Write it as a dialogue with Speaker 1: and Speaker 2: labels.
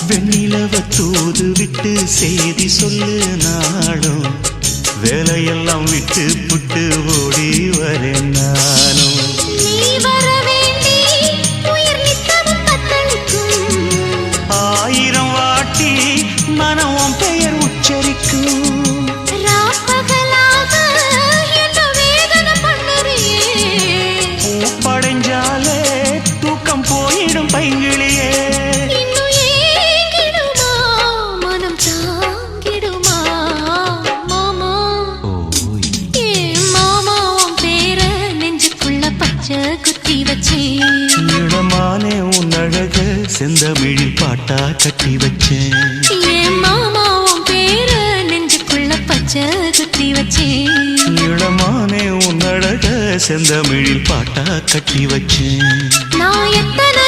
Speaker 1: வெண்ணிலவ தூது விட்டு செய்தி சொல்லு நாடும் வேலையெல்லாம் விட்டு புட்டு ஓடி வரேன் நானும். ஆயிரம் வாட்டி மனம் பெயர் உச்சரிக்கும். படைஞ்சாலே தூக்கம் போயிடும் பைங்கிளியே.
Speaker 2: மனம் தாங்கிடுமா மாமா? மாமா உன் பேர நெஞ்சுக்குள்ள பச்சை குத்தி வச்சேன்.
Speaker 1: இடமானே உன் அழக செந்தமிழில் பாட்டா கட்டி வச்சேன்.
Speaker 2: மாமா உன் பேர நெஞ்சுக்குள்ள பச்சை குத்தி வச்சேன்.
Speaker 1: இடமானே உன் அழக செந்தமிழில் பாட்டா கட்டி வச்சேன்.
Speaker 2: நான் எத்தனை